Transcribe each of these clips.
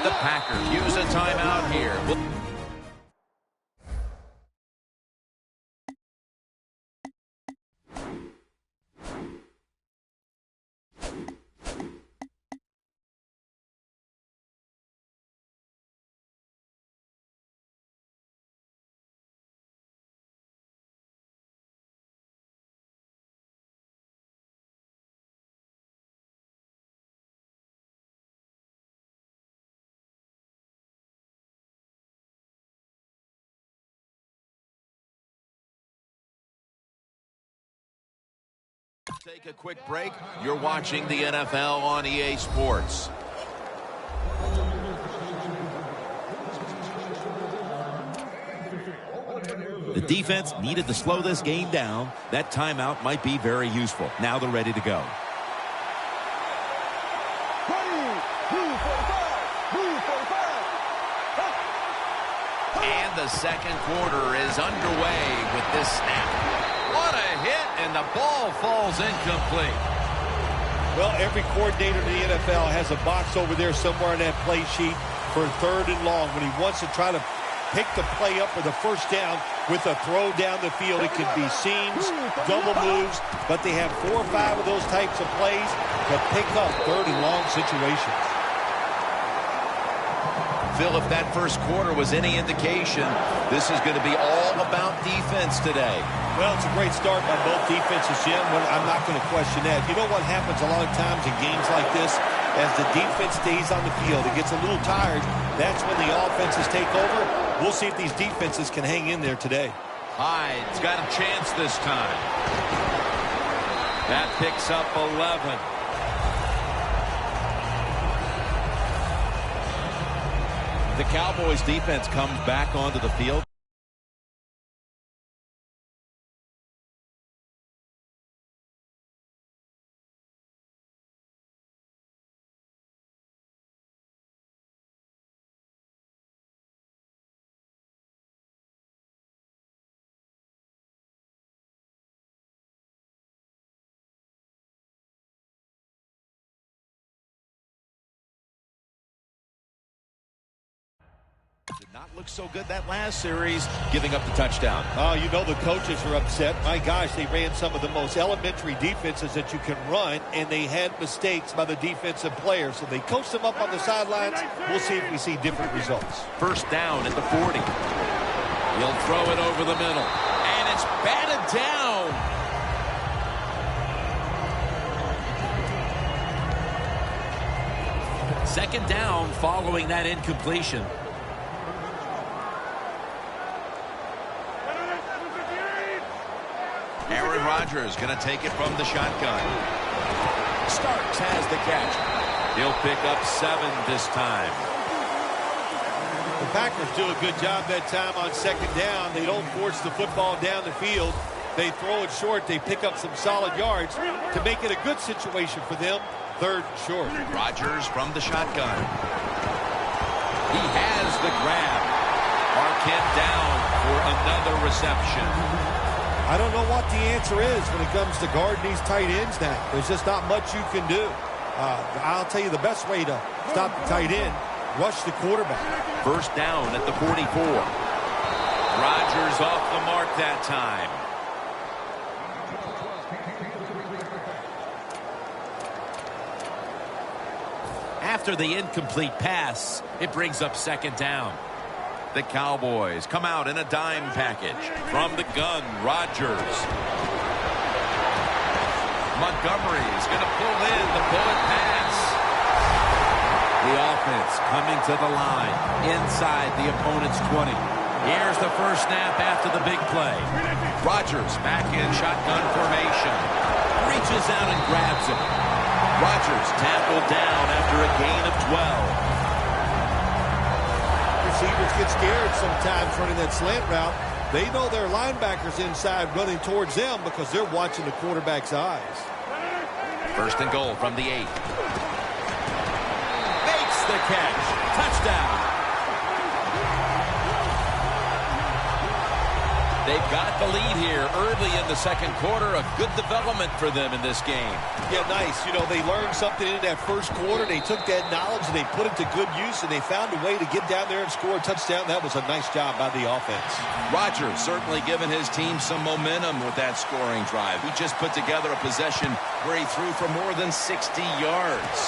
The Packers use a timeout here. Take a quick break. You're watching the NFL on EA Sports. The defense needed to slow this game down. That timeout might be very useful. Now they're ready to go. And the second quarter is underway with this snap. What a hit, and the ball falls incomplete. Well, every coordinator in the NFL has a box over there somewhere on that play sheet for 3rd and long. When he wants to try to pick the play up for the first down with a throw down the field, it can be seams, double moves, but they have 4 or 5 of those types of plays to pick up 3rd and long situations. Phil, if that first quarter was any indication, this is going to be all about defense today. Well, it's a great start by both defenses, Jim. I'm not going to question that. You know what happens a lot of times in games like this? As the defense stays on the field, it gets a little tired. That's when the offenses take over. We'll see if these defenses can hang in there today. Hyde's got a chance this time. That picks up 11. The Cowboys defense comes back onto the field. Did not look so good that last series, giving up the touchdown. Oh, you know the coaches are upset. My gosh, they ran some of the most elementary defenses that you can run, and they had mistakes by the defensive players. So they coached them up on the sidelines. We'll see if we see different results. First down at the 40. He'll throw it over the middle, and it's batted down. Second down following that incompletion. Aaron Rodgers going to take it from the shotgun. Starks has the catch. He'll pick up 7 this time. The Packers do a good job that time on second down. They don't force the football down the field. They throw it short. They pick up some solid yards to make it a good situation for them. 3rd and short. Rodgers from the shotgun. He has the grab. Marquette down for another reception. I don't know what the answer is when it comes to guarding these tight ends now. There's just not much you can do. I'll tell you the best way to stop the tight end, rush the quarterback. First down at the 44. Rodgers off the mark that time. After the incomplete pass, it brings up second down. The Cowboys come out in a dime package. From the gun, Rodgers. Montgomery is going to pull in the bullet pass. The offense coming to the line inside the opponent's 20. Here's the first snap after the big play. Rodgers back in shotgun formation. Reaches out and grabs him. Rodgers tackled down after a gain of 12. Receivers get scared sometimes running that slant route. They know their linebackers inside running towards them because they're watching the quarterback's eyes. First and goal from the 8. Makes the catch. Touchdown. They've got the lead here early in the second quarter. A good development for them in this game. Yeah, nice. You know, they learned something in that first quarter. They took that knowledge and they put it to good use, and they found a way to get down there and score a touchdown. That was a nice job by the offense. Rodgers certainly giving his team some momentum with that scoring drive. He just put together a possession where he threw for more than 60 yards.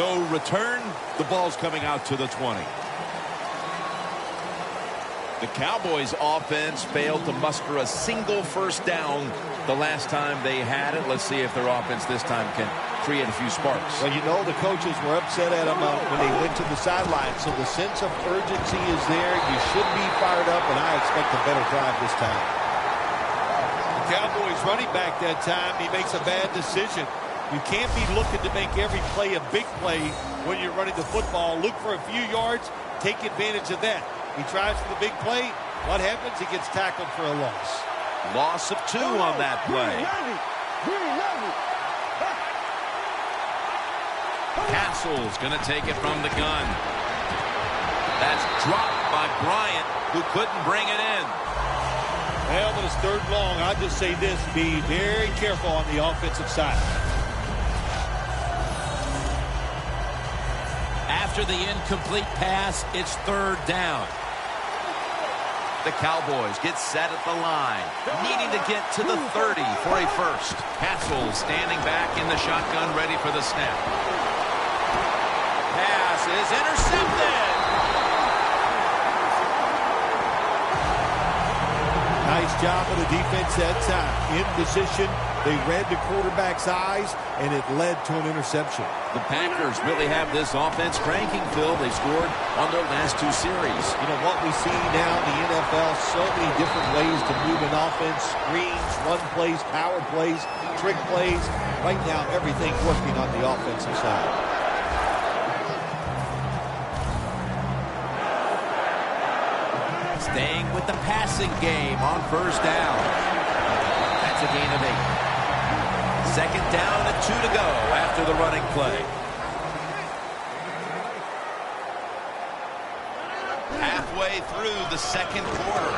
No return. The ball's coming out to the 20. The Cowboys offense failed to muster a single first down the last time they had it. Let's see if their offense this time can create a few sparks. Well, you know, the coaches were upset at them when they went to the sideline, so the sense of urgency is there. You should be fired up, and I expect a better drive this time. The Cowboys running back that time, he makes a bad decision. You can't be looking to make every play a big play when you're running the football. Look for a few yards, take advantage of that. He tries for the big play. What happens? He gets tackled for a loss. Loss of 2 on that play. Castle's going to take it from the gun. That's dropped by Bryant, who couldn't bring it in. Well, when it's third long, I'll just say this. Be very careful on the offensive side. After the incomplete pass, it's third down. The Cowboys get set at the line, needing to get to the 30 for a first. Castle standing back in the shotgun, ready for the snap. Pass is intercepted. Nice job of the defense that time. In position, they read the quarterback's eyes, and it led to an interception. The Packers really have this offense cranking, Phil. They scored on their last 2 series. You know, what we see now in the NFL, so many different ways to move an offense. Screens, run plays, power plays, trick plays. Right now, everything's working on the offensive side. Staying with the passing game on first down. That's a gain of 8. Second down and 2 to go after the running play. Halfway through the second quarter.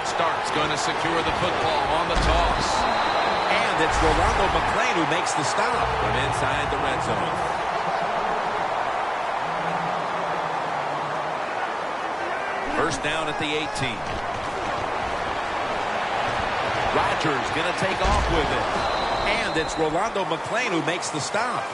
Stark's going to secure the football on the toss. And it's Rolando McClain who makes the stop from inside the red zone. First down at the 18. Rodgers going to take off with it. And it's Rolando McClain who makes the stop.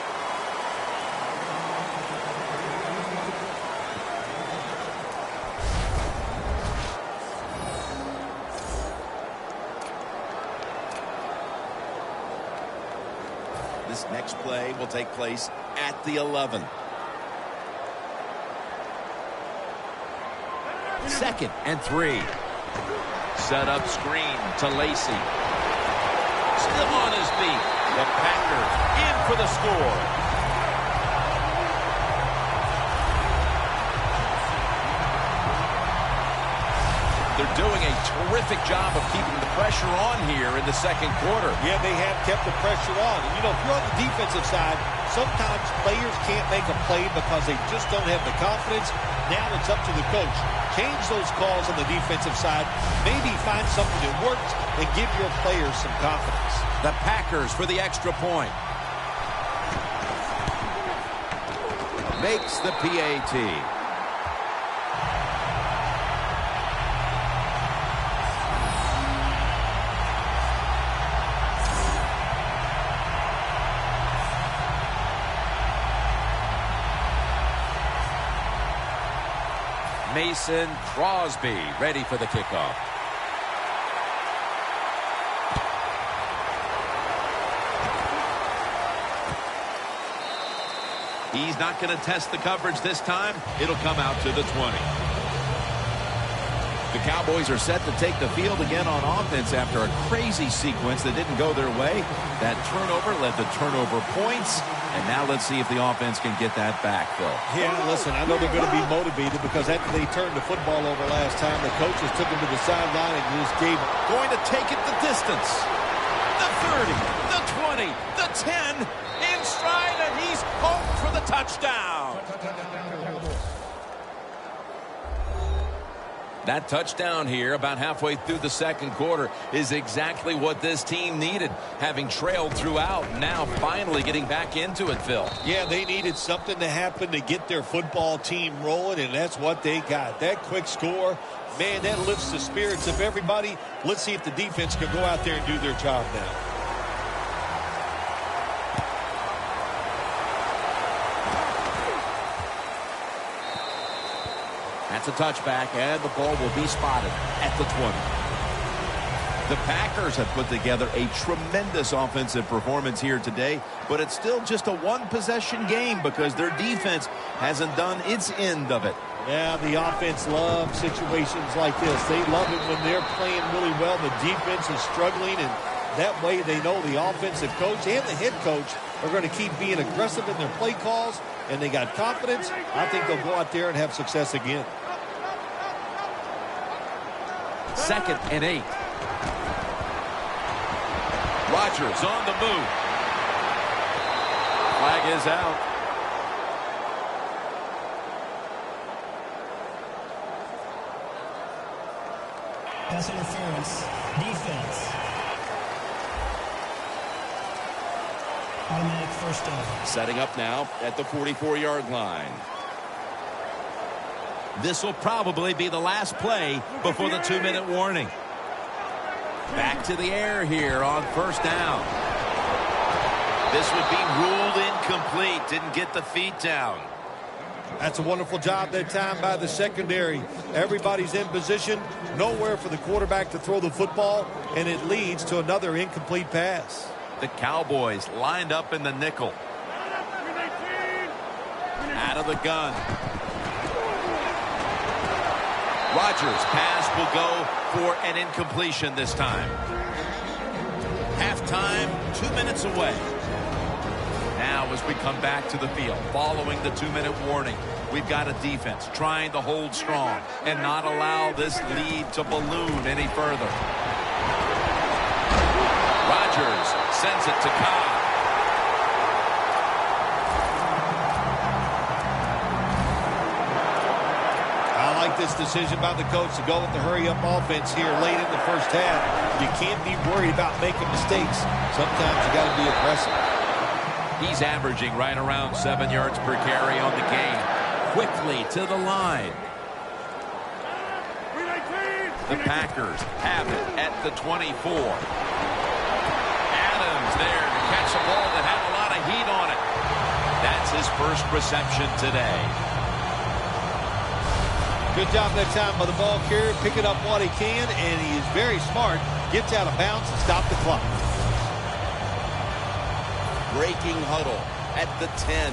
This next play will take place at the 11. Second and 3. Set up screen to Lacy. Still on his feet. The Packers in for the score. They're doing a terrific job of keeping the pressure on here in the second quarter. Yeah, they have kept the pressure on. And, you know, if you're on the defensive side, sometimes players can't make a play because they just don't have the confidence. Now it's up to the coach. Change those calls on the defensive side. Maybe find something that works and give your players some confidence. The Packers for the extra point. Makes the PAT. Mason Crosby ready for the kickoff. He's not going to test the coverage this time. It'll come out to the 20. The Cowboys are set to take the field again on offense after a crazy sequence that didn't go their way. That turnover led to turnover points. And now let's see if the offense can get that back, Phil. Yeah, listen, I know they're going to be motivated because after they turned the football over last time, the coaches took him to the sideline and just gave him. Going to take it the distance. The 30, the 20, the 10, in stride, and he's home for the touchdown. That touchdown here about halfway through the second quarter is exactly what this team needed, having trailed throughout, now finally getting back into it, Phil. Yeah, they needed something to happen to get their football team rolling, and that's what they got. That quick score, man, that lifts the spirits of everybody. Let's see if the defense can go out there and do their job now. That's a touchback, and the ball will be spotted at the 20. The Packers have put together a tremendous offensive performance here today, but it's still just a one-possession game because their defense hasn't done its end of it. Yeah, the offense loves situations like this. They love it when they're playing really well. The defense is struggling, and that way they know the offensive coach and the head coach are going to keep being aggressive in their play calls, and they got confidence. I think they'll go out there and have success again. 2nd and 8. Rodgers on the move. Flag is out. Pass interference. Defense. Automatic first down. Setting up now at the 44-yard line. This will probably be the last play before the 2-minute warning. Back to the air here on first down. This would be ruled incomplete. Didn't get the feet down. That's a wonderful job that time by the secondary. Everybody's in position. Nowhere for the quarterback to throw the football, and it leads to another incomplete pass. The Cowboys lined up in the nickel. Out of the gun. Rodgers' pass will go for an incompletion this time. Halftime, 2 minutes away. Now as we come back to the field, following the 2-minute warning, we've got a defense trying to hold strong and not allow this lead to balloon any further. Rodgers sends it to Cobb. I like this decision by the coach to go with the hurry-up offense here late in the first half. You can't be worried about making mistakes. Sometimes you got to be aggressive. He's averaging right around 7 yards per carry on the game. Quickly to the line. The Packers have it at the 24. Adams there to catch a ball that had a lot of heat on it. That's his first reception today. Good job that time by the ball carrier, picking up what he can, and he is very smart. Gets out of bounds and stop the clock. Breaking huddle at the 10.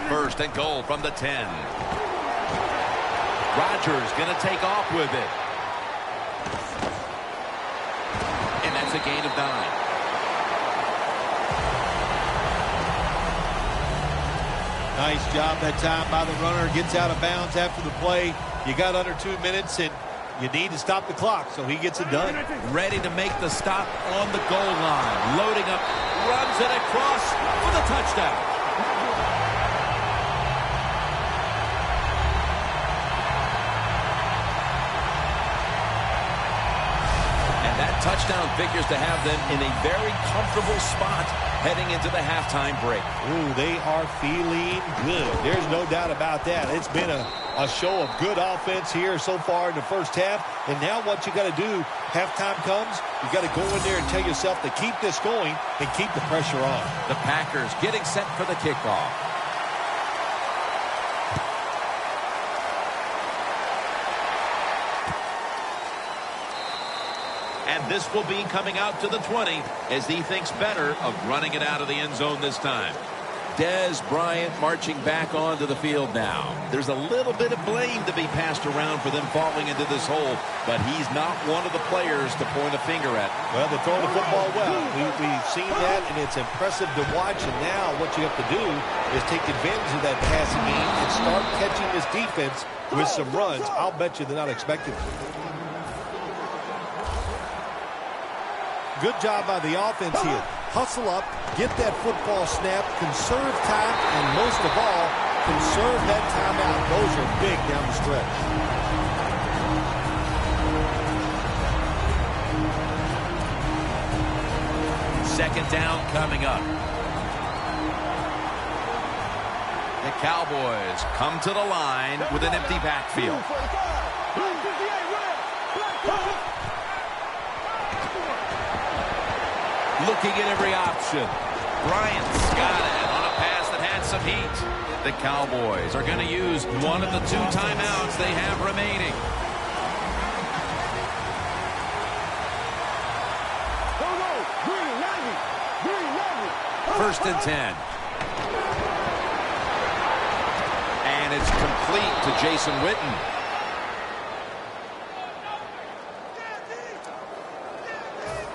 First and goal from the 10. Rodgers going to take off with it. And that's a gain of 9. Nice job that time by the runner. Gets out of bounds after the play. You got under 2 minutes, and you need to stop the clock, so he gets it done. Ready to make the stop on the goal line. Loading up, runs it across for the touchdown. And that touchdown figures to have them in a very comfortable spot heading into the halftime break. Ooh, they are feeling good. There's no doubt about that. It's been a show of good offense here so far in the first half. And now what you got to do, halftime comes, you got to go in there and tell yourself to keep this going and keep the pressure on. The Packers getting set for the kickoff. And this will be coming out to the 20 as he thinks better of running it out of the end zone this time. Dez Bryant marching back onto the field now. There's a little bit of blame to be passed around for them falling into this hole, but he's not one of the players to point a finger at. Well, they're throwing the football well. We've seen that, and it's impressive to watch. And now what you have to do is take advantage of that passing game and start catching this defense with some runs. I'll bet you they're not expecting it. Good job by the offense here. hustle up, get that football snap, conserve time, and most of all, conserve that timeout. Those are big down the stretch. Second down coming up. The Cowboys come to the line with an empty backfield. Looking at every option. Bryant's got it on a pass that had some heat. The Cowboys are going to use one of the 2 timeouts they have remaining. First and 10. And it's complete to Jason Witten.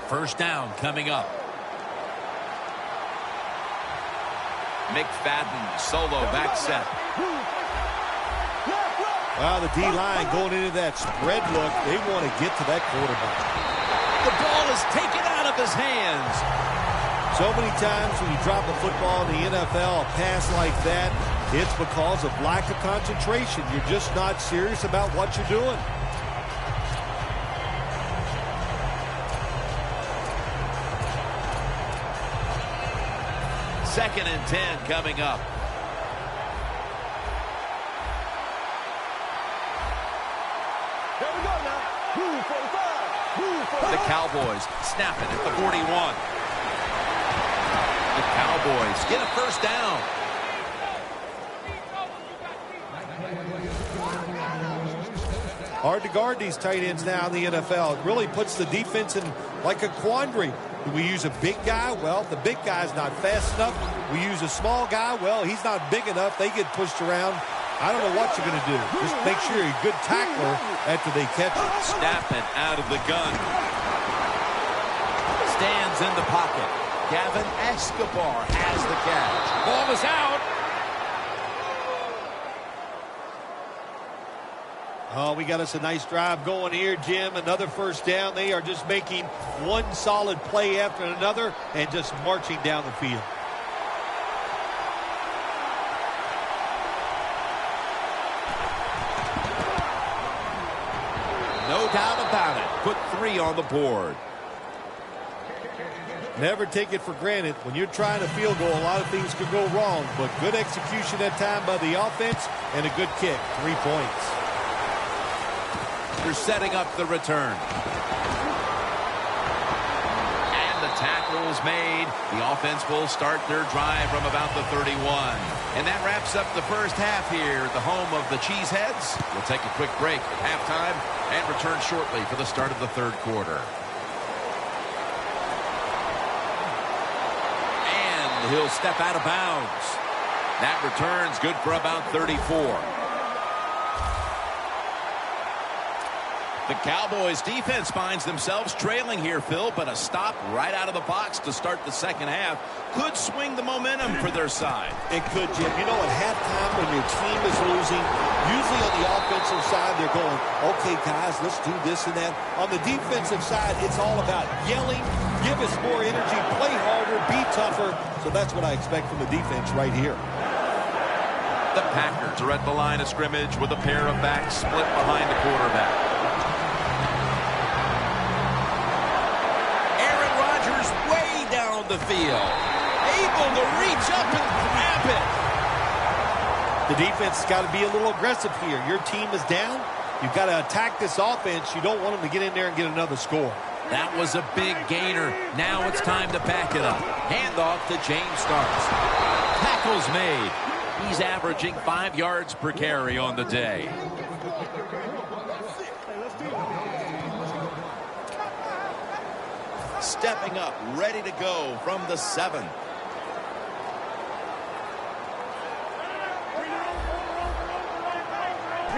First down coming up. McFadden, solo back set. Wow, the D-line going into that spread look. They want to get to that quarterback. The ball is taken out of his hands. So many times when you drop a football in the NFL, a pass like that, it's because of lack of concentration. You're just not serious about what you're doing. Second and 10 coming up. Here we go now. Move 45. Move 45. The Cowboys snap it at the 41. The Cowboys get a first down. Hard to guard these tight ends now in the NFL. It really puts the defense in like a quandary. Do we use a big guy? Well, the big guy's not fast enough. We use a small guy. Well, he's not big enough. They get pushed around. I don't know what you're going to do. Just make sure you're a good tackler after they catch it. Snapping out of the gun. Stands in the pocket. Gavin Escobar has the catch. Ball is out. Oh, we got us a nice drive going here, Jim. Another first down. They are just making one solid play after another and just marching down the field. No doubt about it. Put 3 on the board. Never take it for granted. When you're trying a field goal, a lot of things could go wrong, but good execution that time by the offense and a good kick. 3 points. They're setting up the return. And the tackle is made. The offense will start their drive from about the 31. And that wraps up the first half here at the home of the Cheeseheads. We'll take a quick break at halftime and return shortly for the start of the third quarter. And he'll step out of bounds. That return's good for about 34. The Cowboys defense finds themselves trailing here, Phil, but a stop right out of the box to start the second half could swing the momentum for their side. It could, Jim. You know, at halftime when your team is losing, usually on the offensive side, they're going, okay, guys, let's do this and that. On the defensive side, it's all about yelling, give us more energy, play harder, be tougher. So that's what I expect from the defense right here. The Packers are at the line of scrimmage with a pair of backs split behind the quarterback. The field, able to reach up and grab it. The defense has got to be a little aggressive here. Your team is down. You've got to attack this offense. You don't want them to get in there and get another score. That was a big gainer. Now it's time to back it up. Handoff to James Starks. Tackle's made. He's averaging 5 yards per carry on the day. Stepping up, ready to go from the 7.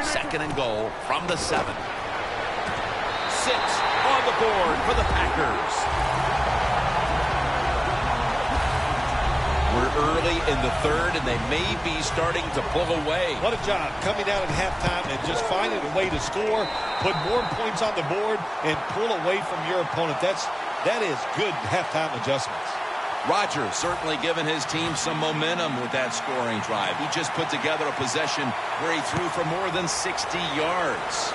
Second and goal from the 7. 6 on the board for the Packers. We're early in the third, and they may be starting to pull away. What a job coming out at halftime and just finding a way to score, put more points on the board, and pull away from your opponent. That is good halftime adjustments. Rodgers certainly given his team some momentum with that scoring drive. He just put together a possession where he threw for more than 60 yards.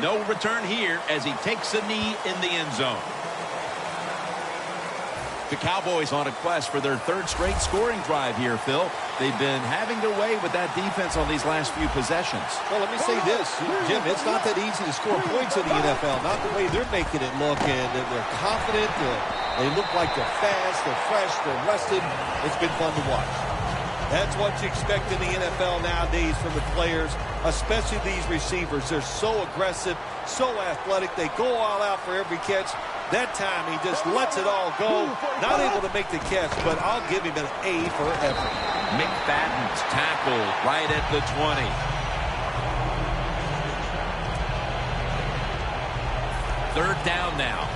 No return here as he takes a knee in the end zone. The Cowboys on a quest for their third straight scoring drive here, Phil. They've been having their way with that defense on these last few possessions. Well, let me say this, Jim, it's not that easy to score points in the NFL, not the way they're making it look, and they're confident, they look like they're fast, they're fresh, they're rested. It's been fun to watch. That's what you expect in the NFL nowadays from the players, especially these receivers. They're so aggressive, so athletic. They go all out for every catch. That time he just lets it all go. Not able to make the catch, but I'll give him an A for effort. McFadden's tackled right at the 20. Third down now.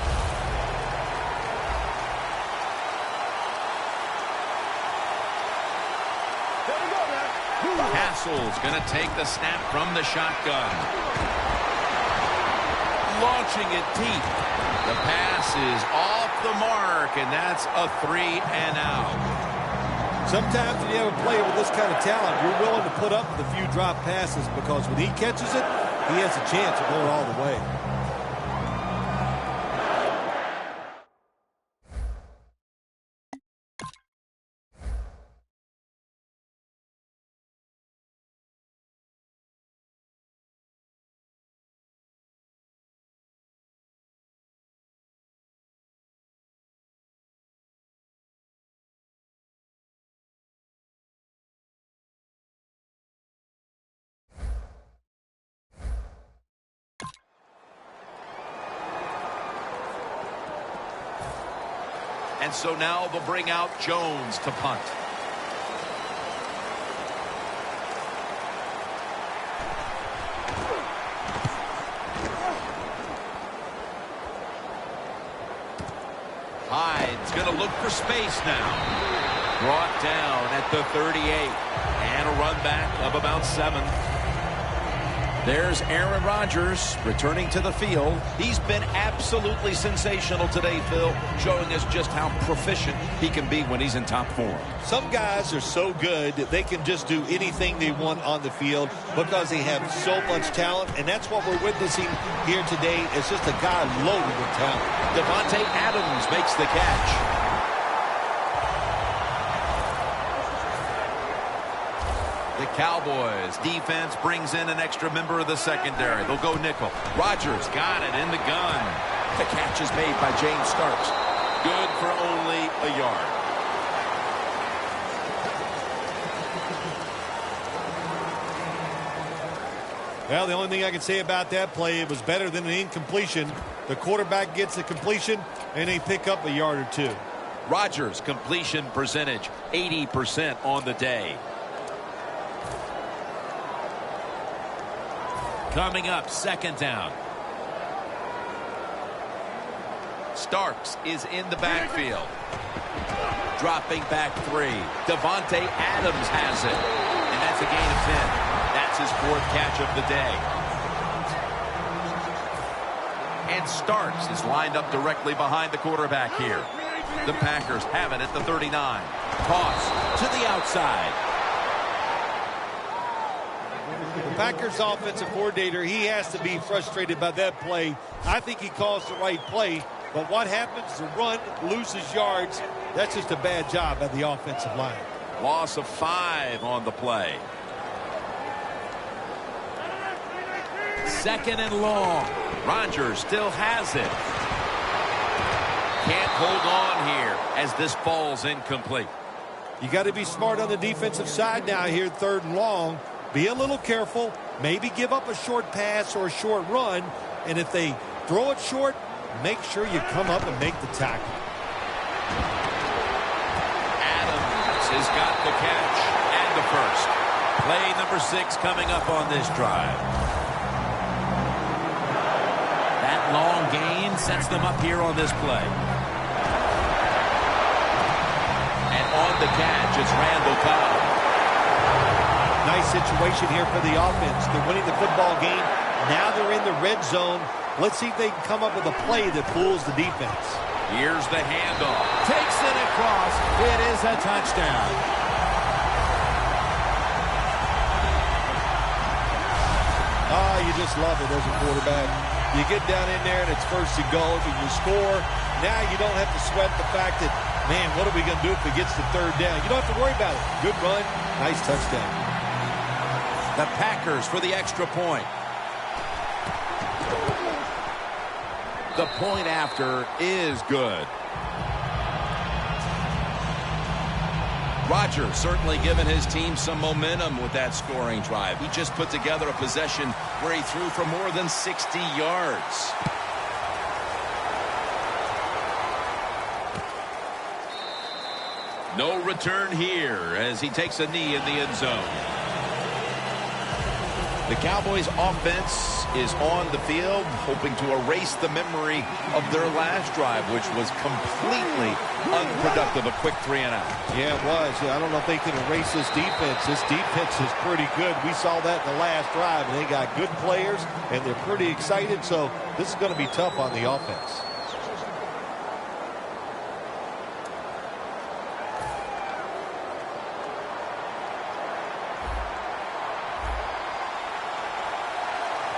Castle's going to take the snap from the shotgun. Launching it deep. The pass is off the mark, and that's a 3-and-out. Sometimes when you have a player with this kind of talent, you're willing to put up with a few drop passes because when he catches it, he has a chance of going all the way. And so now they'll bring out Jones to punt. Hyde's going to look for space now. Brought down at the 38. And a run back of about 7. There's Aaron Rodgers returning to the field. He's been absolutely sensational today, Phil, showing us just how proficient he can be when he's in top form. Some guys are so good that they can just do anything they want on the field because they have so much talent, and that's what we're witnessing here today. It's just a guy loaded with talent. Davante Adams makes the catch. The Cowboys defense brings in an extra member of the secondary. They'll go nickel. Rodgers got it in the gun. The catch is made by James Starks. Good for only a yard. Well, the only thing I can say about that play, it was better than an incompletion. The quarterback gets the completion, and they pick up a yard or two. Rodgers' completion percentage, 80% on the day. Coming up, second down. Starks is in the backfield. Dropping back 3. Davante Adams has it. And that's a gain of 10. That's his 4th catch of the day. And Starks is lined up directly behind the quarterback here. The Packers have it at the 39. Toss to the outside. The Packers offensive coordinator, he has to be frustrated by that play. I think he calls the right play, but what happens? The run loses yards. That's just a bad job by the offensive line. Loss of 5 on the play. Second and long. Rodgers still has it. Can't hold on here as this falls incomplete. You got to be smart on the defensive side now here, 3rd and long. Be a little careful. Maybe give up a short pass or a short run. And if they throw it short, make sure you come up and make the tackle. Adams has got the catch and the first. Play number 6 coming up on this drive. That long gain sets them up here on this play. And on the catch, it's Randall Cobb. Nice situation here for the offense. They're winning the football game. Now they're in the red zone. Let's see if they can come up with a play that fools the defense. Here's the handoff. Takes it across. It is a touchdown. Oh, you just love it as a quarterback. You get down in there and it's first and goal and you score. Now you don't have to sweat the fact that, man, what are we going to do if it gets to third down? You don't have to worry about it. Good run, nice touchdown. The Packers for the extra point. The point after is good. Rodgers certainly given his team some momentum with that scoring drive. He just put together a possession where he threw for more than 60 yards. No return here as he takes a knee in the end zone. The Cowboys offense is on the field, hoping to erase the memory of their last drive, which was completely unproductive, a quick 3 and out. Yeah, it was. I don't know if they can erase this defense. This defense is pretty good. We saw that in the last drive, and they got good players, and they're pretty excited, so this is going to be tough on the offense.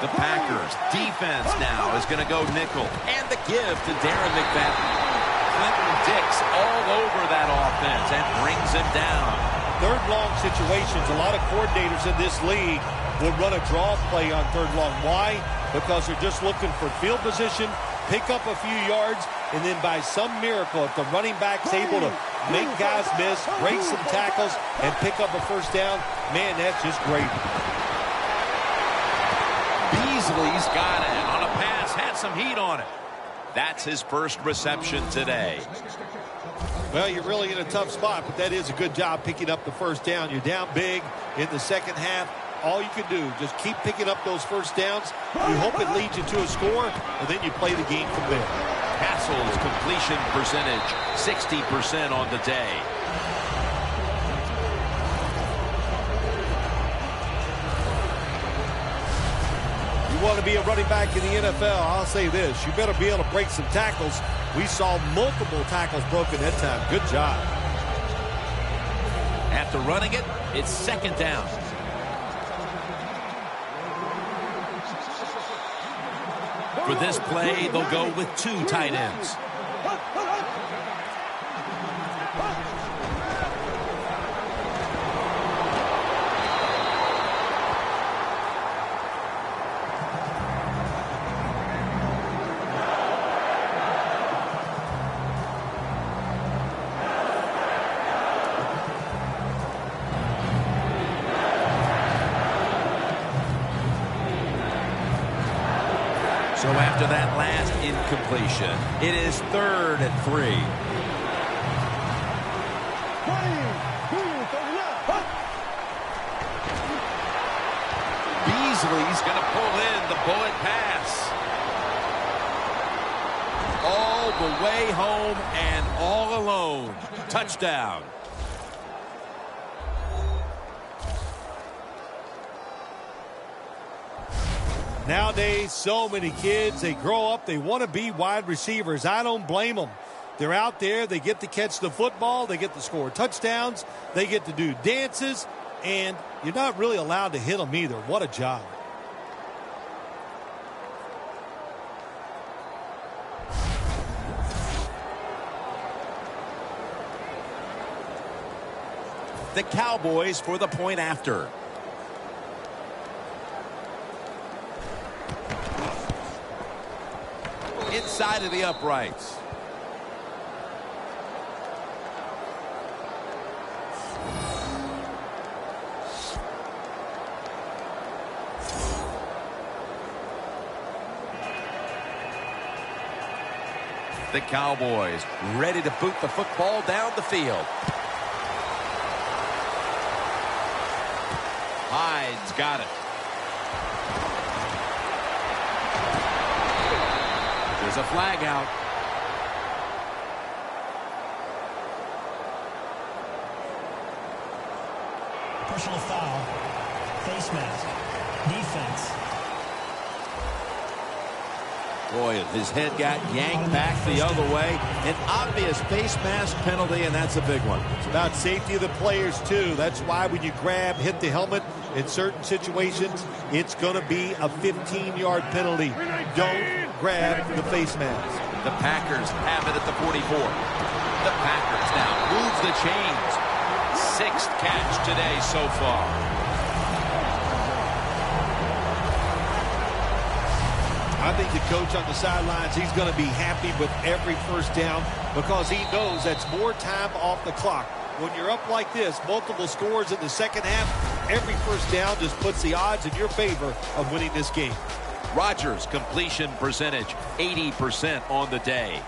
The Packers defense now is going to go nickel. And the give to Darren McFadden. Clinton Dix all over that offense and brings him down. Third long situations, a lot of coordinators in this league will run a draw play on third long. Why? Because they're just looking for field position, pick up a few yards, and then by some miracle, if the running back's able to make guys miss, break some tackles, and pick up a first down, man, that's just great. Beasley's got it on a pass, had some heat on it. That's his first reception today. Well, you're really in a tough spot, but that is a good job picking up the first down. You're down big in the second half. All you can do, just keep picking up those first downs. You hope it leads you to a score, and then you play the game from there. Castle's completion percentage, 60% on the day. You want to be a running back in the NFL, I'll say this. You better be able to break some tackles. We saw multiple tackles broken that time. Good job. After running it, it's second down. For this play, they'll go with 2 tight ends. So after that last incompletion, it is 3rd and 3. Beasley's going to pull in the bullet pass. All the way home and all alone. Touchdown. Nowadays, so many kids, they grow up, they want to be wide receivers. I don't blame them. They're out there, they get to catch the football, they get to score touchdowns, they get to do dances, and you're not really allowed to hit them either. What a job. The Cowboys for the point after. Inside of the uprights. The Cowboys ready to boot the football down the field. Hyde's got it. There's a flag out. Personal foul. Face mask. Defense. Boy, his head got yanked back the other way. An obvious face mask penalty, and that's a big one. It's about safety of the players, too. That's why when you grab, hit the helmet, in certain situations, it's going to be a 15-yard penalty. Don't grab the face mask. The Packers have it at the 44. The Packers now moves the chains. 6th catch today so far. I think the coach on the sidelines, he's going to be happy with every first down because he knows that's more time off the clock. When you're up like this, multiple scores in the second half, every first down just puts the odds in your favor of winning this game. Rodgers' completion percentage, 80% on the day.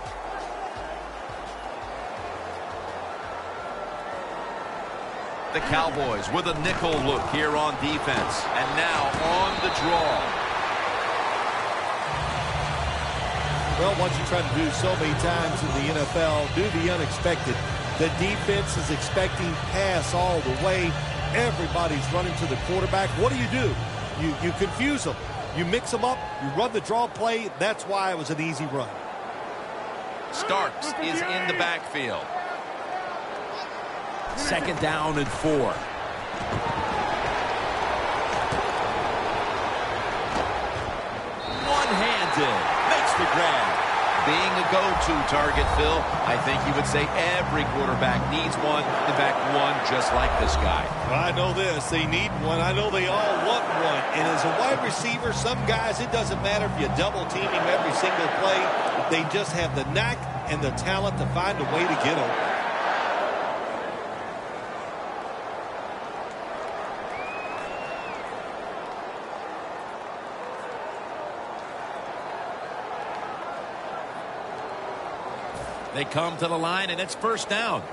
The Cowboys with a nickel look here on defense. And now on the draw. Well, what you try to do so many times in the NFL, do the unexpected. The defense is expecting pass all the way. Everybody's running to the quarterback. What do? You confuse them. You mix them up. You run the draw play. That's why it was an easy run. Starks is in the backfield. 2nd down and 4. One-handed. Makes the grab. Being a go-to target, Phil, I think you would say every quarterback needs one. In fact, one just like this guy. Well, I know this. They need one. I know they all want one. And as a wide receiver, some guys, it doesn't matter if you double team him every single play. They just have the knack and the talent to find a way to get open. They come to the line, and it's 1st down.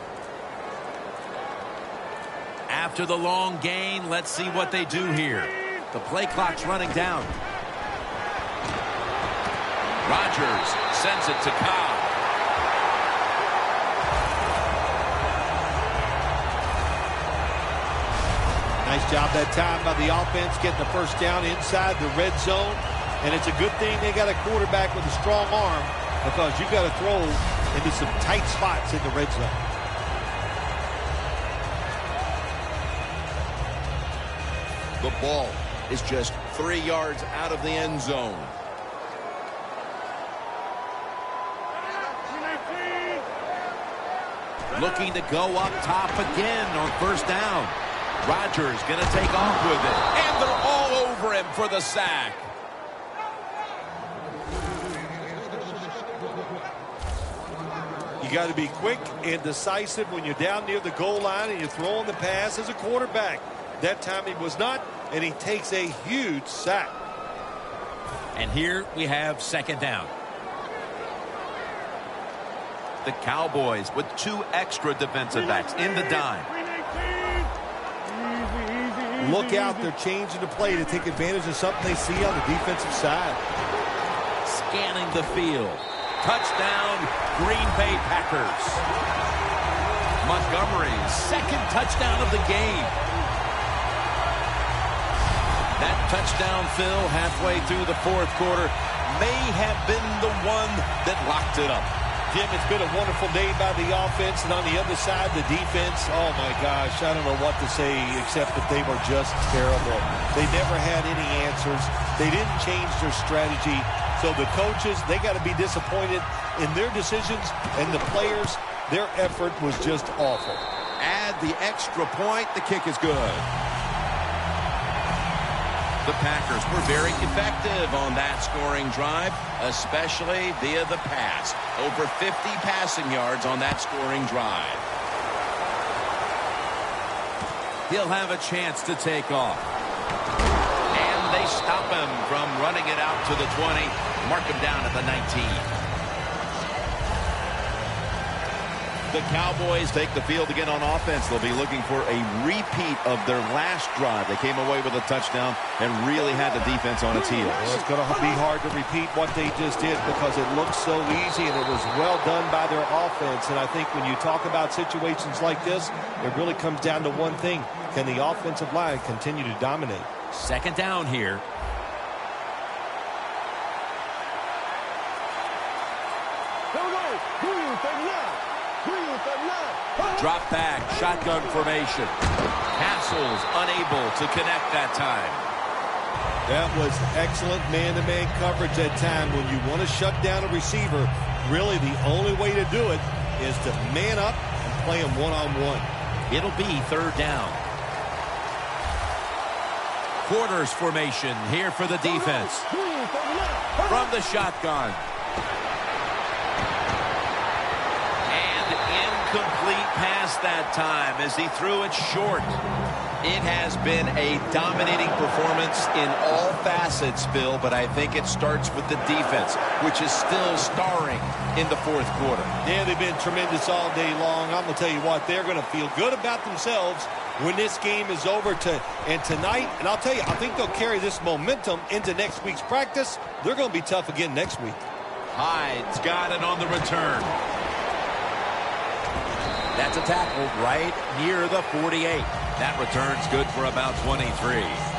After the long gain, let's see what they do here. The play clock's running down. Rodgers sends it to Cobb. Nice job that time by the offense getting the first down inside the red zone. And it's a good thing they got a quarterback with a strong arm because you got to throw into some tight spots in the red zone. The ball is just 3 yards out of the end zone. Looking to go up top again on 1st down. Rodgers going to take off with it. And they're all over him for the sack. You got to be quick and decisive when you're down near the goal line and you're throwing the pass as a quarterback. That time he was not, and he takes a huge sack. And here we have 2nd down. The Cowboys with 2 extra defensive backs in the dime. Look out, they're changing the play to take advantage of something they see on the defensive side. Scanning the field. Touchdown, Green Bay Packers. Montgomery's 2nd touchdown of the game. That touchdown, Phil, halfway through the 4th quarter, may have been the one that locked it up. Jim, it's been a wonderful day by the offense, and on the other side, the defense, oh my gosh, I don't know what to say except that they were just terrible. They never had any answers. They didn't change their strategy. So the coaches, they got to be disappointed in their decisions, and the players, their effort was just awful. Add the extra point, the kick is good. The Packers were very effective on that scoring drive, especially via the pass. Over 50 passing yards on that scoring drive. He'll have a chance to take off. And they stop him from running it out to the 20. Mark him down at the 19. The Cowboys take the field again on offense. They'll be looking for a repeat of their last drive. They came away with a touchdown and really had the defense on its heels. Well, it's going to be hard to repeat what they just did because it looks so easy and it was well done by their offense. And I think when you talk about situations like this, it really comes down to one thing. Can the offensive line continue to dominate? 2nd down here. Green 39. Green 39. Drop back, shotgun formation. Castle's unable to connect that time. That was excellent man-to-man coverage that time. When you want to shut down a receiver, really the only way to do it is to man up and play him one-on-one. It'll be third down. Quarters formation here for the defense. Green 39. From the shotgun. And incomplete pass that time as he threw it short. It has been a dominating performance in all facets, Bill, but I think it starts with the defense, which is still starring in the fourth quarter. Yeah, they've been tremendous all day long. I'm going to tell you what, they're going to feel good about themselves when this game is over tonight. And I'll tell you, I think they'll carry this momentum into next week's practice. They're going to be tough again next week. Hyde's got it on the return. That's a tackle right near the 48. That return's good for about 23.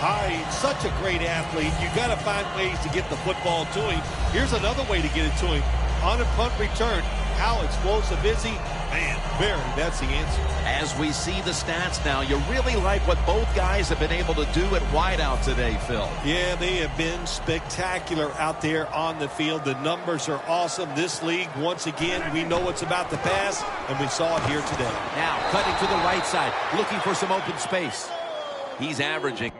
Hyde, such a great athlete. You got to find ways to get the football to him. Here's another way to get it to him. On a punt return, how explosive is he? Man, that's the answer. As we see the stats now, you really like what both guys have been able to do at wideout today, Phil. Yeah, they have been spectacular out there on the field. The numbers are awesome. This league, once again, we know it's about the pass, and we saw it here today. Now, cutting to the right side, looking for some open space. He's averaging.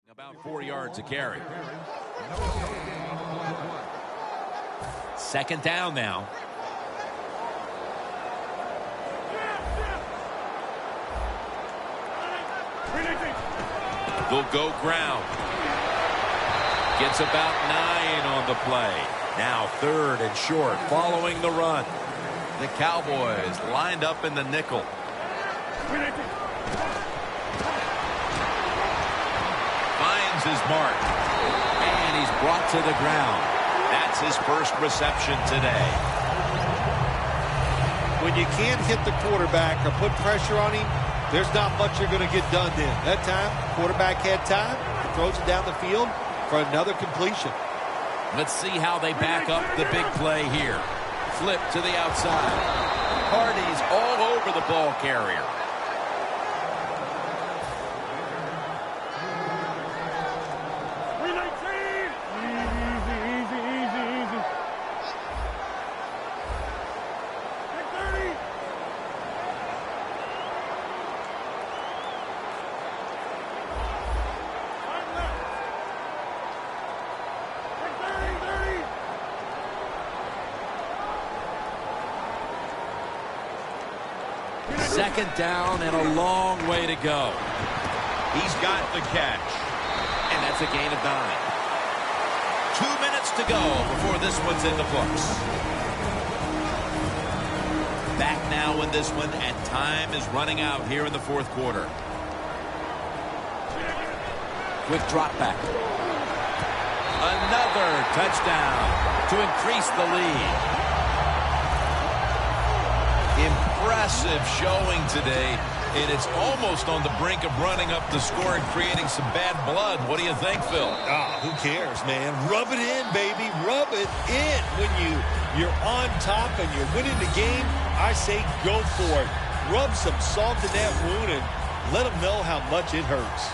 About 4 yards a carry. Second down now. They'll go ground. Gets about 9 on the play. Now 3rd and short following the run. The Cowboys lined up in the nickel. Finds his mark. And he's brought to the ground. That's his first reception today. When you can't hit the quarterback or put pressure on him, there's not much you're going to get done then. That time, quarterback had time. He throws it down the field for another completion. Let's see how they back up the big play here. Flip to the outside. Hardy's all over the ball carrier. Second down and a long way to go. He's got the catch. And that's a gain of 9. 2 minutes to go before this one's in the books. Back now in this one, and time is running out here in the 4th quarter. Quick drop back. Another touchdown to increase the lead. Impressive showing today, and it's almost on the brink of running up the score and creating some bad blood. What do you think, Phil? Who cares, man? Rub it in, baby. Rub it in. When you're on top and you're winning the game, I say go for it. Rub some salt in that wound and let them know how much it hurts.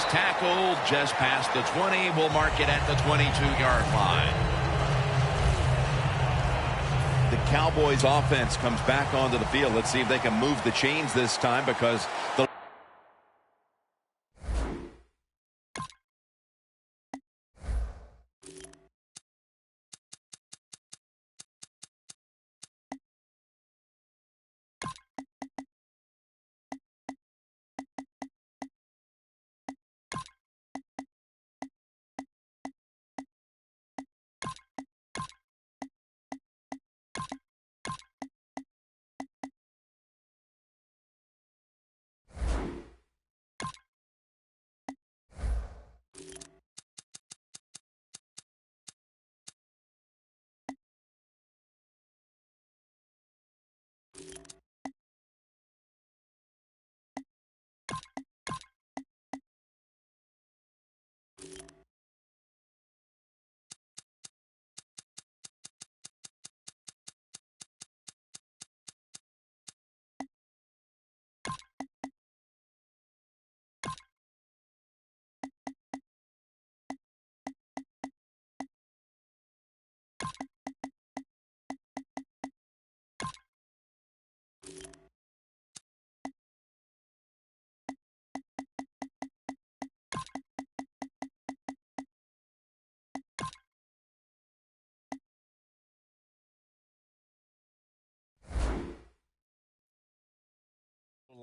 Tackled just past the 20. We'll mark it at the 22-yard line. The Cowboys offense comes back onto the field. Let's see if they can move the chains this time, because the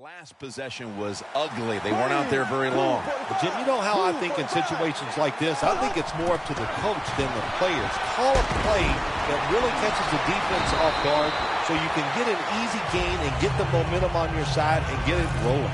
last possession was ugly. They weren't out there very long. But Jim, you know how I think in situations like this, I think it's more up to the coach than the players. Call a play that really catches the defense off guard so you can get an easy gain and get the momentum on your side and get it rolling.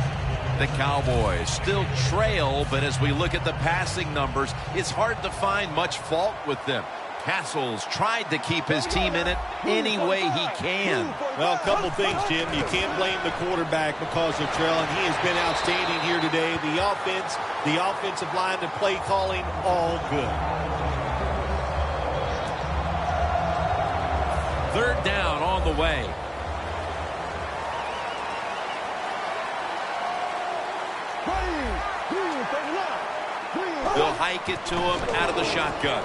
The Cowboys still trail, but as we look at the passing numbers, it's hard to find much fault with them. Castles tried to keep his team in it any way he can. Well, a couple things, Jim. You can't blame the quarterback because they're trailing. He has been outstanding here today. The offense, the offensive line, the play calling, all good. 3rd down on the way. They'll hike it to him out of the shotgun.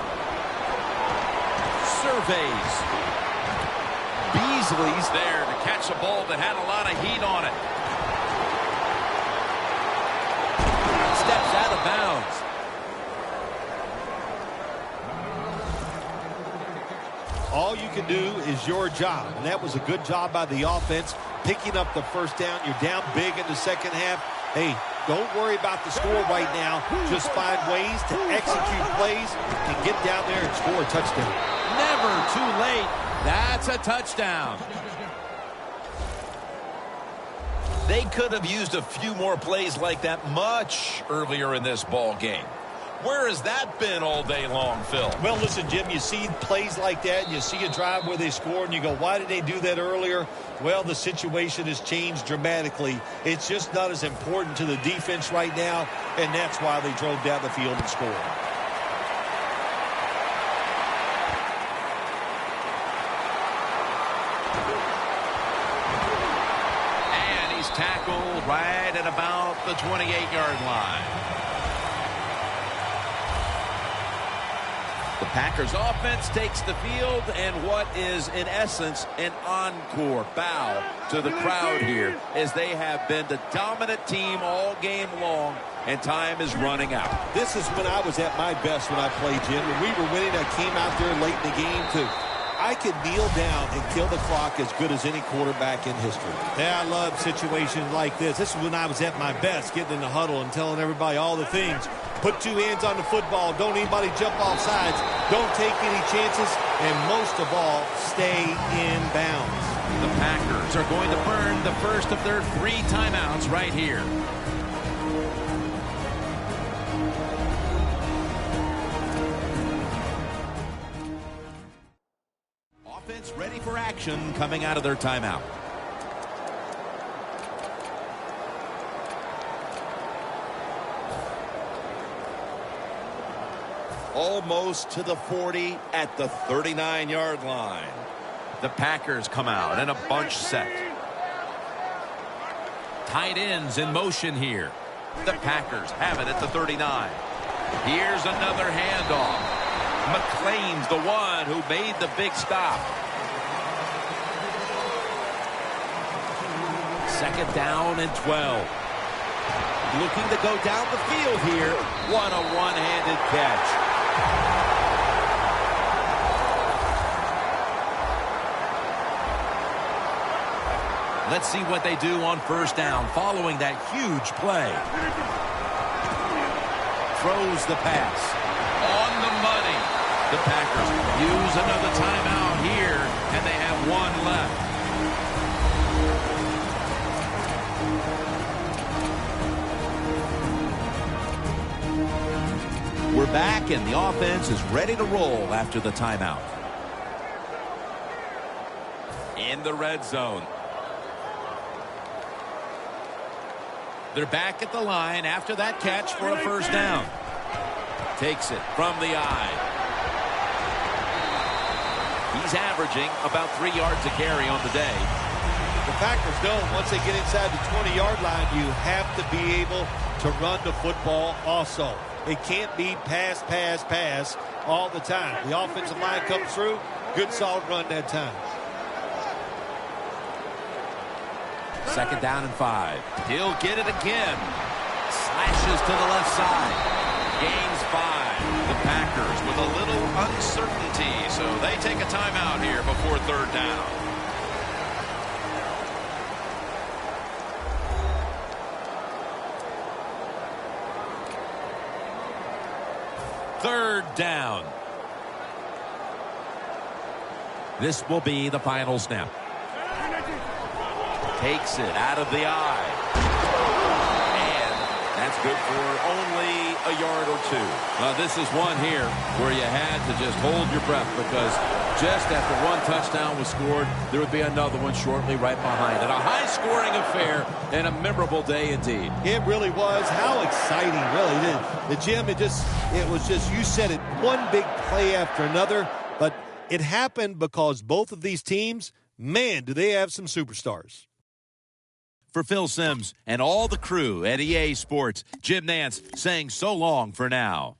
Surveys. Beasley's there to catch a ball that had a lot of heat on it. Steps out of bounds. all you can do is your job. And that was a good job by the offense, picking up the first down. You're down big in the second half. Hey, don't worry about the score right now. Just find ways to execute plays and get down there and score a touchdown. Never too late. That's a touchdown. They could have used a few more plays like that much earlier in this ball game. Where has that been all day long, Phil? Well, listen, Jim, you see plays like that, and you see a drive where they score, and you go, why did they do that earlier? Well, the situation has changed dramatically. It's just not as important to the defense right now, and that's why they drove down the field and scored. And he's tackled right at about the 28-yard line. The Packers offense takes the field, and what is, in essence, an encore bow to the crowd here, as they have been the dominant team all game long, and time is running out. This is when I was at my best when I played, Jim. When we were winning, I came out there late in the game to I could kneel down and kill the clock as good as any quarterback in history. Yeah, I love situations like this. This is when I was at my best, getting in the huddle and telling everybody all the things. Put two hands on the football. Don't anybody jump off sides. Don't take any chances. And most of all, stay in bounds. The Packers are going to burn the first of their 3 timeouts right here. Offense ready for action coming out of their timeout. Almost to the 40 at the 39-yard line. The Packers come out in a bunch set. Tight ends in motion here. The Packers have it at the 39. Here's another handoff. McClain's the one who made the big stop. Second down and 12. Looking to go down the field here. What a one-handed catch. Let's see what they do on first down following that huge play. Throws the pass. On the money. The Packers use another timeout here, and they have one left. We're back, and the offense is ready to roll after the timeout. In the red zone. They're back at the line after that catch for a first down. Takes it from the eye. He's averaging about 3 yards a carry on the day. The Packers know once they get inside the 20-yard line, you have to be able to run the football also. It can't be pass, pass, pass all the time. The offensive line comes through, good solid run that time. Second down and 5. He'll get it again. Slashes to the left side. Gains 5. The Packers with a little uncertainty, so they take a timeout here before third down. Third down. This will be the final snap. Takes it out of the eye. And that's good for only a yard or 2. This is one here where you had to just hold your breath, because just after one touchdown was scored, there would be another one shortly right behind it. A high-scoring affair and a memorable day indeed. It really was. How exciting, really. The Jim, it was just, you said it, one big play after another, but it happened because both of these teams, man, do they have some superstars. For Phil Simms and all the crew at EA Sports, Jim Nantz saying so long for now.